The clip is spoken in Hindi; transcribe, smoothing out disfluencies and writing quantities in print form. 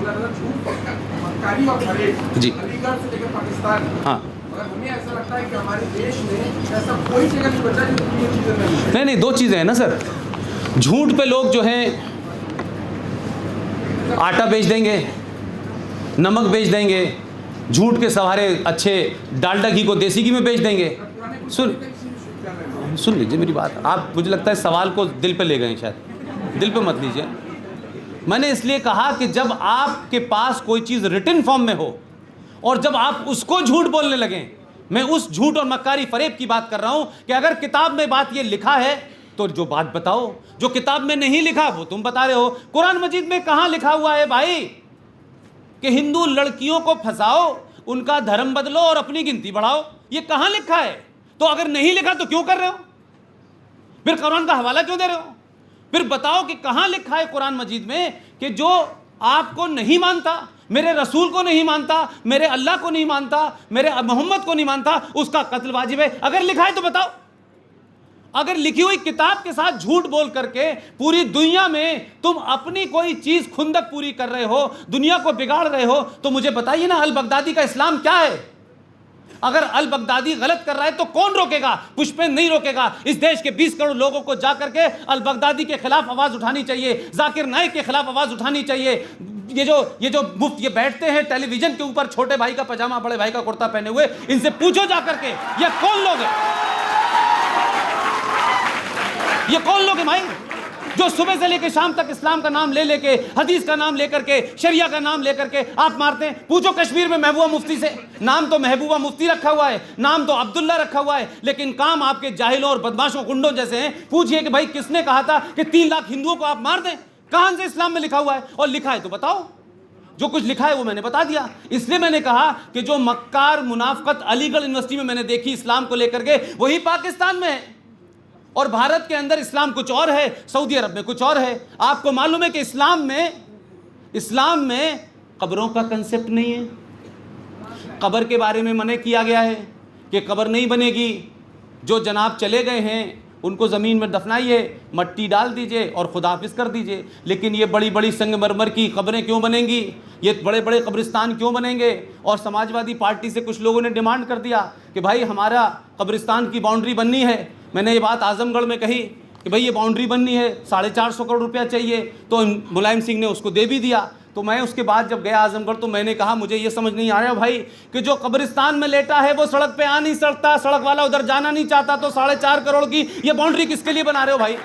बोला था झूठ मक्कारी और फरेब जी। अलीगढ़ से लेकर पाकिस्तान। हाँ, मगर हमें ऐसा लगता है कि हमारे देश में ऐसा कोई जगह नहीं बचा जो ये चीजें नहीं है। नहीं नहीं, दो चीज़ें हैं ना सर। झूठ पे लोग जो हैं आटा बेच देंगे, नमक बेच देंगे, झूठ के सहारे अच्छे डालडा घी को देसी घी में बेच देंगे। सुन लीजिए मेरी बात, आप मुझे लगता है सवाल को दिल पे ले गए हैं, शायद दिल पे मत लीजिए। मैंने इसलिए कहा कि जब आपके पास कोई चीज़ रिटन फॉर्म में हो और जब आप उसको झूठ बोलने लगें, मैं उस झूठ और मक्कारी फरेब की बात कर रहा हूं कि अगर किताब में बात ये लिखा है तो जो बात बताओ, जो किताब में नहीं लिखा वो तुम बता रहे हो। कुरान मजीद में कहां लिखा हुआ है भाई कि हिंदू लड़कियों को फंसाओ, उनका धर्म बदलो और अपनी गिनती बढ़ाओ? ये कहां लिखा है? तो अगर नहीं लिखा तो क्यों कर रहे हो? फिर कुरान का हवाला क्यों दे रहे हो? फिर बताओ कि कहां लिखा है कुरान मजीद में कि जो आपको नहीं मानता, मेरे रसूल को नहीं मानता, मेरे अल्लाह को नहीं मानता, मेरे मोहम्मद को नहीं मानता, उसका कत्ल वाजिब है? अगर लिखा है तो बताओ। अगर लिखी हुई किताब के साथ झूठ बोल करके पूरी दुनिया में तुम अपनी कोई चीज खुंदक पूरी कर रहे हो, दुनिया को बिगाड़ रहे हो, तो मुझे बताइए ना, अल बगदादी का इस्लाम क्या है? अगर अल बगदादी गलत कर रहा है तो कौन रोकेगा? पुष्पेन नहीं रोकेगा। इस देश के 20 करोड़ लोगों को जा करके अल बगदादी के खिलाफ आवाज उठानी चाहिए, जाकिर नाइक के खिलाफ आवाज उठानी चाहिए। ये जो मुफ्त ये बैठते हैं टेलीविजन के ऊपर, छोटे भाई का पजामा बड़े भाई का कुर्ता पहने हुए, इनसे पूछो जा करके ये कौन लोग हैं? ये कौन लोग हैं भाई जो सुबह से लेकर शाम तक इस्लाम का नाम ले लेके, हदीस का नाम लेकर के, शरिया का नाम लेकर के आप मारते हैं? पूछो कश्मीर में महबूबा मुफ्ती से, नाम तो महबूबा मुफ्ती रखा हुआ है, नाम तो अब्दुल्ला रखा हुआ है, लेकिन काम आपके जाहिलों और बदमाशों गुंडों जैसे हैं। पूछिए कि भाई किसने कहा था कि 3 लाख हिंदुओं को आप मार दें? कहां से इस्लाम में लिखा हुआ है? और लिखा है तो बताओ। जो कुछ लिखा है वो मैंने बता दिया। इसलिए मैंने कहा कि जो मक्कार मुनाफकत अलीगढ़ यूनिवर्सिटी में मैंने देखी इस्लाम को लेकर के, वही पाकिस्तान में है। और भारत के अंदर इस्लाम कुछ और है, सऊदी अरब में कुछ और है। आपको मालूम है कि इस्लाम में कब्रों का कंसेप्ट नहीं है। कब्र के बारे में मना किया गया है कि कब्र नहीं बनेगी, जो जनाब चले गए हैं उनको ज़मीन में दफनाइए, मट्टी डाल दीजिए और खुदाफिज कर दीजिए। लेकिन ये बड़ी बड़ी संगमरमर की कब्रें क्यों बनेंगी? ये बड़े बड़े कब्रिस्तान क्यों बनेंगे? और समाजवादी पार्टी से कुछ लोगों ने डिमांड कर दिया कि भाई हमारा कब्रिस्तान की बाउंड्री बननी है। मैंने ये बात आजमगढ़ में कही कि भाई ये बाउंड्री बननी है, 450 करोड़ रुपया चाहिए, तो मुलायम सिंह ने उसको दे भी दिया। तो मैं उसके बाद जब गया आजमगढ़ तो मैंने कहा मुझे ये समझ नहीं आ रहा भाई कि जो कब्रिस्तान में लेटा है वो सड़क पे आ नहीं सकता, सड़क वाला उधर जाना नहीं चाहता, तो 4.5 करोड़ की ये बाउंड्री किसके लिए बना रहे हो भाई?